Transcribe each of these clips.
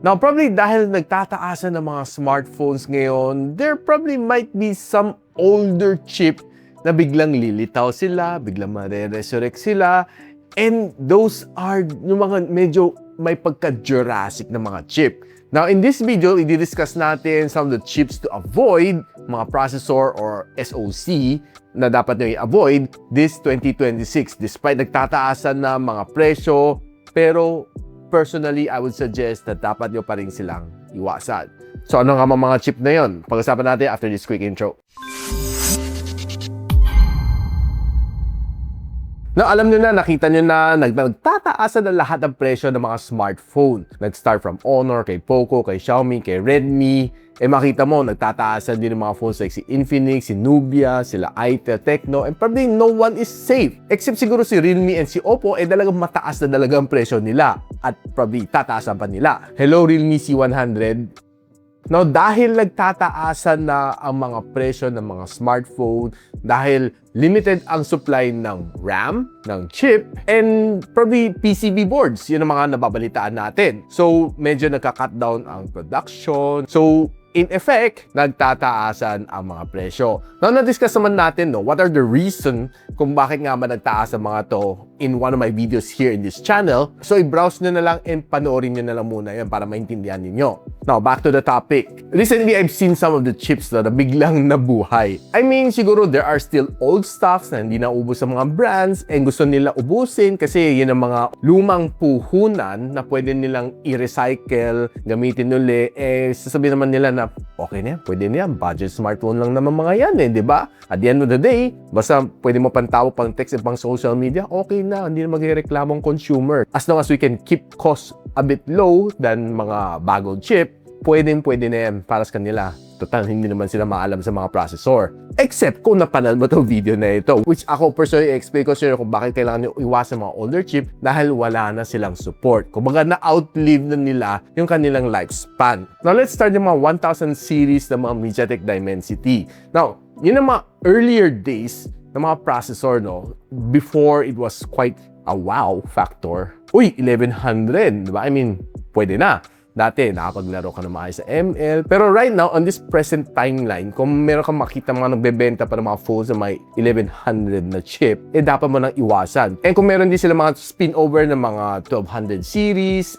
Now, probably dahil nagtataasan ng mga smartphones ngayon, there probably might be some older chip na biglang lilitaw sila, biglang mare-resurrect sila, and those are yung mga medyo may pagka-Jurassic na mga chip. Now, in this video, i-discuss natin some of the chips to avoid, mga processor or SoC na dapat nyo i-avoid this 2026 despite nagtataasan na mga presyo, pero personally, I would suggest na dapat nyo pa rin silang iwasan. So, ano nga mga chip na yon? Pag-usapan natin after this quick intro. Now, alam nyo na, nakita nyo na nagtataasan na lahat ng presyo ng mga smartphone. Nag-start from Honor, kay Poco, kay Xiaomi, kay Redmi. Makita mo, nagtataasan din ng mga phones like si Infinix, si Nubia, sila Itel, Tecno, and probably no one is safe. Except siguro si Realme and si Oppo, talagang mataas na talagang presyo nila. At probably tataasan pa nila. Hello, Realme C100. Now, dahil nagtataasan na ang mga presyo ng mga smartphone, dahil limited ang supply ng RAM, ng chip, and probably PCB boards, yun ang mga nababalitaan natin. So, medyo nagka-cut down ang production. So, in effect, nagtataasan ang mga presyo. Now, na-discuss naman natin, what are the reason kung bakit nga ba nagtaas ang mga to in one of my videos here in this channel. So, i-browse nyo na lang and panoorin nyo na lang muna yan para maintindihan ninyo. Now, back to the topic. Recently, I've seen some of the chips na biglang nabuhay. I mean, siguro there are still old stuffs na hindi naubos sa mga brands and gusto nila ubusin kasi yun ang mga lumang puhunan na pwede nilang i-recycle, gamitin uli. Sasabihin naman nila na okay na yan, pwede na yan, budget smartphone lang naman mga yan di ba? At the end of the day, basta pwede mo pantawag, pang text, and pang social media, okay na, hindi na magre-reklamong consumer. As long as we can keep costs a bit low than mga bagong chip, pwede na yan para sa kanila. Total, hindi naman sila maalam sa mga processor. Except kung napanood mo itong video na ito, which ako personally explain ko sa'yo kung bakit kailangan nyo iwasan mga older chip dahil wala na silang support. Kumbaga na-outlive na nila yung kanilang lifespan. Now, let's start yung mga 1000 series ng mga MediaTek Dimensity. Now, yun ang mga earlier days ng mga processor, before it was quite a wow factor. Uy, 1100, diba? I mean, pwede na. Dati, nakapaglaro ka na maayos sa ML. Pero right now, on this present timeline, kung meron kang makita mga nagbebenta pa ng mga phones na may 1100 na chip, dapat mo nang iwasan. And kung meron din sila mga spin-over ng mga 1200 series,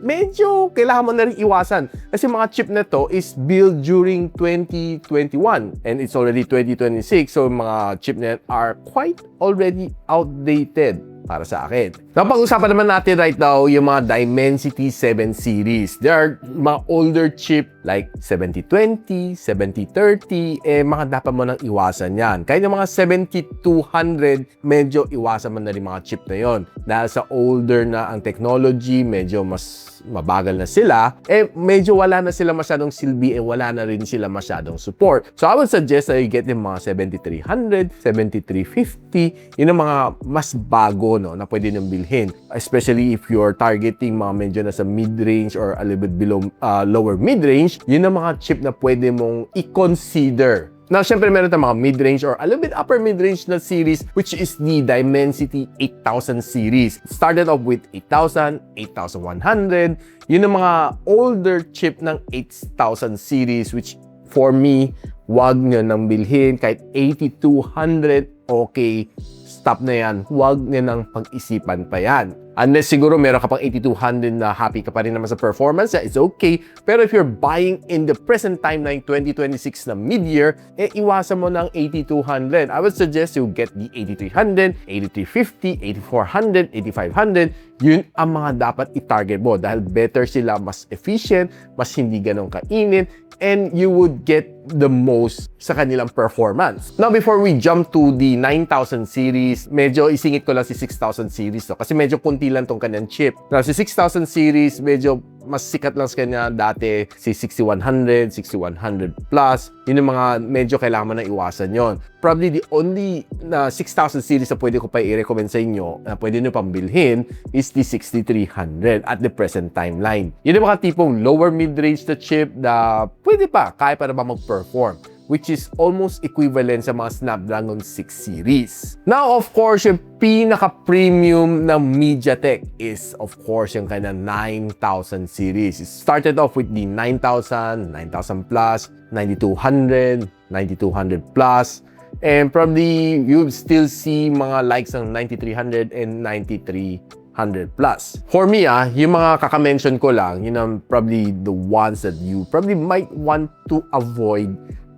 medyo kailangan mo na rin iwasan. Kasi mga chip na to is built during 2021. And it's already 2026. So, mga chip na are quite already outdated para sa akin. Napag-usapan naman natin right now yung mga Dimensity 7 series. There are mga older chip like 7020, 7030, mga dapat mo nang iwasan yan. Kahit yung mga 7200, medyo iwasan mo na rin mga chip na yon. Dahil sa older na ang technology, medyo mas mabagal na sila, medyo wala na sila masyadong silbi wala na rin sila masyadong support. So I would suggest that you get yung mga 7300, 7350, yun ang mga mas bago na pwede nang bilhin. Especially if you're targeting mga medyo nasa mid-range or a little bit below lower mid-range, yun ang mga chip na pwede mong i-consider. Now, syempre meron tayong mga mid-range or a little bit upper mid-range na series, which is the Dimensity 8000 series. Started off with 8000, 8100. Yun ang mga older chip ng 8000 series, which for me, wag nyo nang bilhin. Kahit 8200, okay, stop na yan. Wag nyo nang pag-isipan pa yan. Unless siguro meron ka pang 8200 na happy ka pa rin naman sa performance, it's okay. Pero if you're buying in the present timeline 2026 na mid-year, iwasan mo ng 8200. I would suggest you get the 8300, 8350, 8400, 8500. Yun ang mga dapat i-target mo dahil better sila, mas efficient, mas hindi ganun kainit, and you would get the most sa kanilang performance. Now, before we jump to the 9000 series, medyo isingit ko lang si 6000 series kasi medyo kunti lang tong kanyang chip. Now, si 6000 series, medyo mas sikat lang sa kanya dati si 6100, 6100 plus. Yun yung mga medyo kailangan mo na iwasan yon. Probably the only na 6000 series na pwede ko pa i-recommend sa inyo na pwede nyo pambilhin is the 6300 at the present timeline. Yun yung mga tipong lower mid-range na chip na pwede pa, kaya pa na ba mag-perform. which is almost equivalent sa mga Snapdragon 6 series. Now, of course, yung pinaka-premium na MediaTek is, of course, yung kanya 9000 series. It started off with the 9000, 9000 Plus, 9200, 9200 Plus, and probably you'll still see mga likes ng 9300 and 9300 Plus. For me, yung mga kaka-mention ko lang, yun ang probably the ones that you probably might want to avoid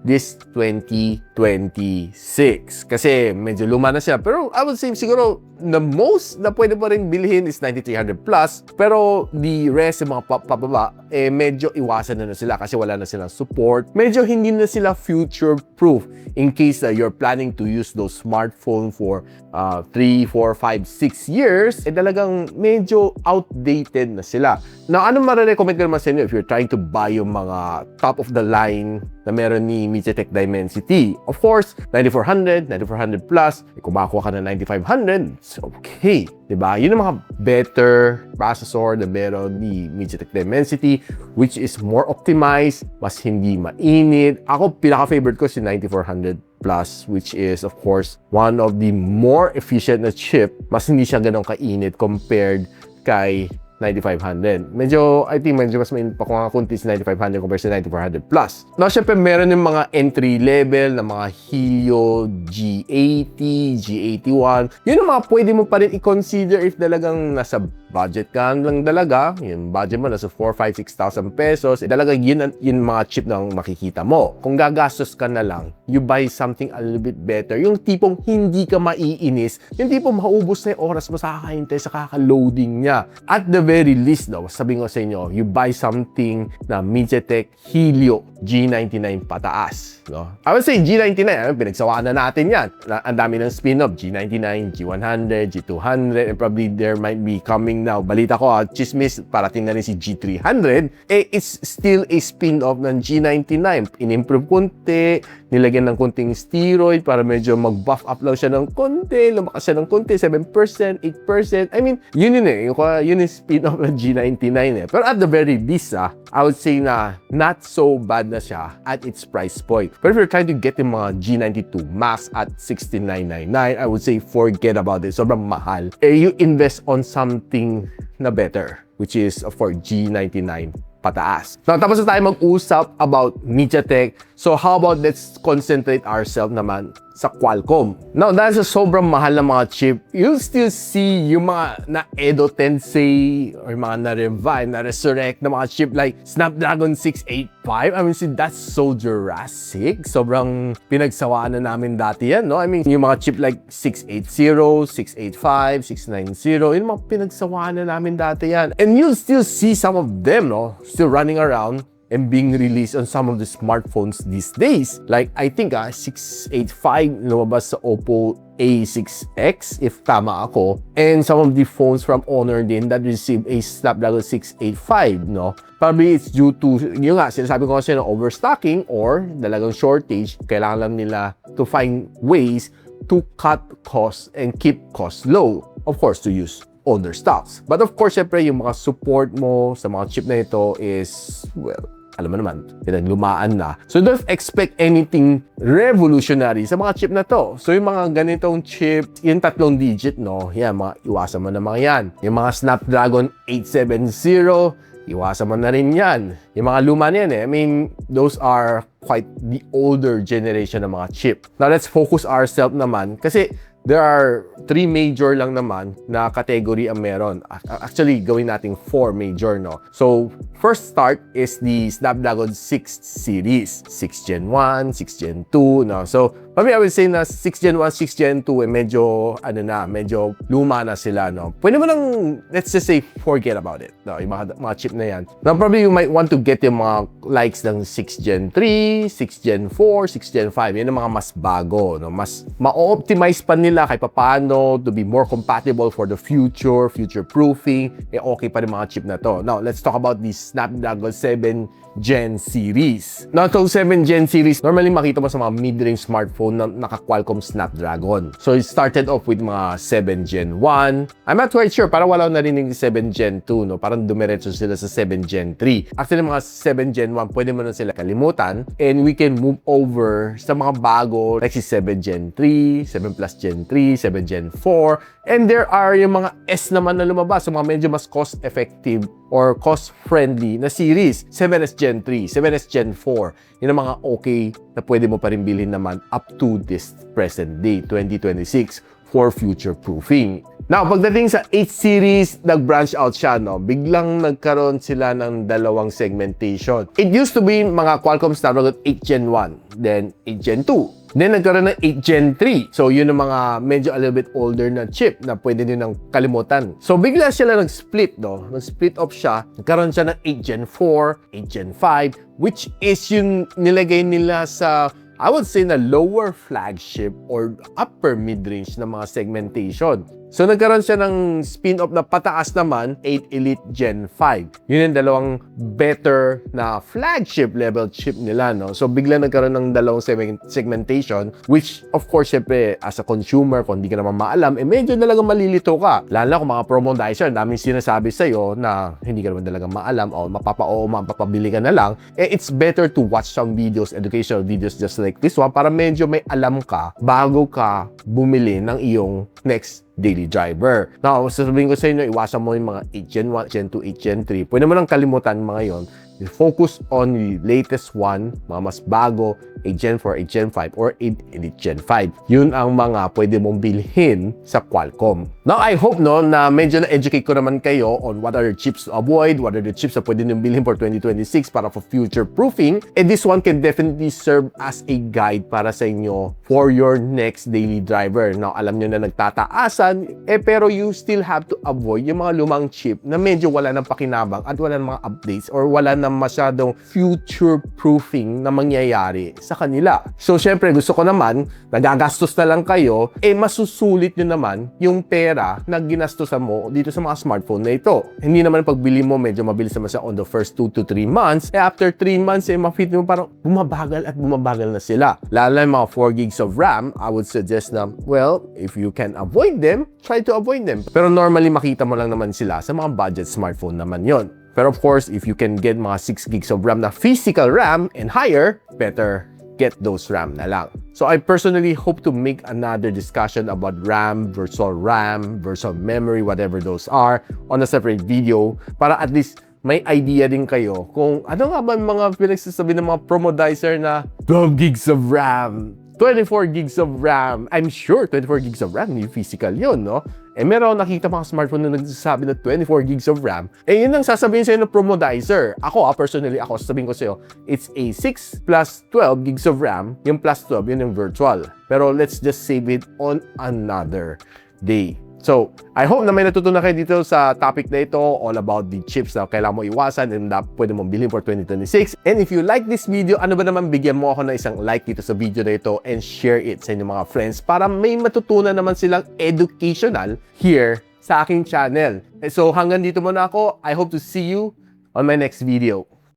this 2026. Kasi medyo luma na siya. Pero I would say siguro the most na pwede pa rin bilhin is 9300 Plus. Pero the rest, yung mga pababa, medyo iwasan na sila kasi wala na silang support. Medyo hindi na sila future-proof in case you're planning to use those smartphone for 3, 4, 5, 6 years. Talagang medyo outdated na sila. Now, ano marirecommend ko naman sa inyo if you're trying to buy yung mga top of the line na meron ni MediaTek Dimensity? Of course, 9400, 9400 Plus, kung makakuha ka na 9500, it's okay. Diba? Yun ang mga better processor na meron ni MediaTek Dimensity, which is more optimized, mas hindi mainit. Ako, pinaka-favorite ko si 9400 Plus, which is, of course, one of the more efficient na chip. Mas hindi siya ganun kainit compared kay 9500. I think medyo mas mainit pa kung kunti si 9500 compared sa 9400 Plus. Now, syempre, meron yung mga entry level na mga Helio G80, G81. Yun ang mga pwede mo pa rin i-consider if talagang nasa budget ka lang talaga. Yung budget mo nasa 4, 5, 6,000 pesos. Talagang yun mga chip na makikita mo. Kung gagastos ka na lang, you buy something a little bit better. Yung tipong hindi ka maiinis. Yung tipong maubos na yung oras mo sa kakahintay, sa kaka-loading niya. At the very least, sabihin ko sa inyo, you buy something na MediaTek Helio G99 pataas. No? I would say G99, pinagsawaan na natin yan. Ang dami ng spin-off, G99, G100, G200, and probably there might be coming now. Balita ko, chismis, parating na rin si G300. It's still a spin-off ng G99. In-improve konti, nilagyan ng konting steroid para medyo mag-buff up lang siya ng konti, lumakas siya ng konti, 7%, 8%. I mean, yun yung spin-off ng G99 Pero at the very least, I would say na not so bad na siya at its price point. But if you're trying to get yung mga G92 Max at 6999, I would say forget about it. Sobrang mahal. You invest on something na better, which is for G99 pataas. Now, tapos na tayo mag-usap about MediaTek. So, how about let's concentrate ourselves naman sa Qualcomm. Now, dahil sa sobrang mahal ng mga chip, you'll still see yung mga na-Edo Tensei or mga na-revive, na-resurrect na mga chip like Snapdragon 685. I mean, see, that's so Jurassic. Sobrang pinagsawaan na namin dati yan, no? I mean, yung mga chip like 680, 685, 690, yung mga pinagsawaan na namin dati yan. And you'll still see some of them, no? Still running around and being released on some of the smartphones these days. Like, I think 685 lumabas sa Oppo A6X, if tama ako. And some of the phones from Honor din that received a Snapdragon 685, no? Probably it's due to, yun nga, sinasabi ko kasi na overstocking or talagang shortage. Kailangan lang nila to find ways to cut costs and keep costs low. Of course, to use older stocks. But of course, syempre, yung mga support mo sa mga chip na ito is, well, alam mo naman, pinaglumaan na. So don't expect anything revolutionary sa mga chip na to. So yung mga ganitong chip, yung 3 digit, no? Yan, mga iwasan mo na mga yan. Yung mga Snapdragon 870, iwasan mo na rin yan. Yung mga luma na yan, I mean, those are quite the older generation ng mga chip. Now, let's focus ourselves naman kasi there are 3 major lang naman na category ang meron. Actually, gawin natin 4 major, no? So, first start is the Snapdragon 6 series. 6 Gen 1, 6 Gen 2, no? So, maybe I would say na 6 Gen 1, 6 Gen 2, medyo, medyo luma na sila, no? Pwede mo lang, let's just say, forget about it, no? Yung mga chip na yan. Now, probably you might want to get yung mga likes ng 6 Gen 3, 6 Gen 4, 6 Gen 5. Yan ang mga mas bago, no? Mas ma-optimize pa nila kahit paano to be more compatible for the future-proofing. Okay pa rin mga chip na to. Now, let's talk about the Snapdragon 7 Gen series. Now, itong 7 Gen series, normally makita mo sa mga mid-range smartphone smartphone na naka-Qualcomm Snapdragon. So, it started off with mga 7 Gen 1. I'm not quite sure, parang wala narinig 7 Gen 2, no? Parang dumiretso sila sa 7 Gen 3. Actually, mga 7 Gen 1, pwede mo na sila kalimutan. And we can move over sa mga bago, like si 7 Gen 3, 7 Plus Gen 3, 7 Gen 4. And there are yung mga S naman na lumabas, so mga medyo mas cost-effective or cost-friendly na series. 7S Gen 3, 7S Gen 4. Yun ang mga okay na pwede mo pa rin bilhin naman up to this present day, 2026, for future-proofing. Now, pagdating sa 8 series, nag-branch out siya, no? Biglang nagkaroon sila ng dalawang segmentation. It used to be mga Qualcomm Snapdragon 8 Gen 1, then 8 Gen 2. Then, nagkaroon ng 8 Gen 3. So, yun ang mga medyo a little bit older na chip na pwede nyo nang kalimutan. So, bigla sila nag-split, no? Nag-split off siya. Nagkaroon siya ng 8 Gen 4, 8 Gen 5, which is yung nilagay nila sa, I would say, na lower flagship or upper mid-range na mga segmentation. So, nagkaroon siya ng spin-off na pataas naman, 8 Elite Gen 5. Yun yung dalawang better na flagship level chip nila, no? So, bigla nagkaroon ng dalawang segmentation, which, of course, syempre, as a consumer, kung hindi ka naman maalam, medyo talagang malilito ka. Lalo na kung mga promodizer, daming sinasabi sa'yo na hindi ka naman talagang maalam o mapapabili ka na lang. It's better to watch some videos, educational videos just like this one, para medyo may alam ka bago ka bumili ng iyong next daily driver. Now, sasabihin ko sa inyo, iwasan mo yung mga 8 Gen 1, Gen 2, 8 Gen 3. Pwede mo nang kalimutan mga yon. Focus on the latest one, mga mas bago, 8 Gen 4, 8 Gen 5, or 8 Elite Gen 5. Yun ang mga pwede mong bilhin sa Qualcomm. Now, I hope no, na medyo na-educate ko naman kayo on what are the chips to avoid, what are the chips na pwede nyo bilhin for 2026 para for future-proofing. And this one can definitely serve as a guide para sa inyo for your next daily driver. Now, alam nyo na nagtataasan, pero you still have to avoid yung mga lumang chip na medyo wala ng pakinabang at wala ng mga updates or wala na masyadong future-proofing na mangyayari sa kanila. So, syempre, gusto ko naman, nagagastos na lang kayo, masusulit nyo naman yung pera na ginastosan mo dito sa mga smartphone na ito. Hindi naman pagbili mo, medyo mabilis naman siya on the first 2 to 3 months. After 3 months, ma-fit mo parang bumabagal at bumabagal na sila. Lalo na yung mga 4 gigs of RAM, I would suggest na, well, if you can avoid them, try to avoid them. Pero normally, makita mo lang naman sila sa mga budget smartphone naman yon. Pero of course, if you can get mga 6 gigs of RAM na physical RAM and higher, better get those RAM na lang. So I personally hope to make another discussion about RAM, virtual memory, whatever those are, on a separate video para at least may idea din kayo kung ano nga ba mga pinagsasabi ng mga promodizer na 12 gigs of RAM, 24 gigs of RAM. I'm sure 24 gigs of RAM, yung physical yun, no? Meron nakita mga smartphone na nagsasabi na 24 gigs of RAM. Yun ang sasabihin sa'yo ng promodizer. Ako, personally, sasabihin ko sa'yo, it's a 6 plus 12 gigs of RAM. Yung plus 12, yun yung virtual. Pero let's just save it on another day. So, I hope na may natutunan kayo dito sa topic na ito, all about the chips na kailangan mo iwasan and na pwede mong bilhin for 2026. And if you like this video, ano ba naman, bigyan mo ako ng isang like dito sa video na ito and share it sa inyong mga friends para may matutunan naman silang educational here sa aking channel. So, hanggang dito muna ako. I hope to see you on my next video.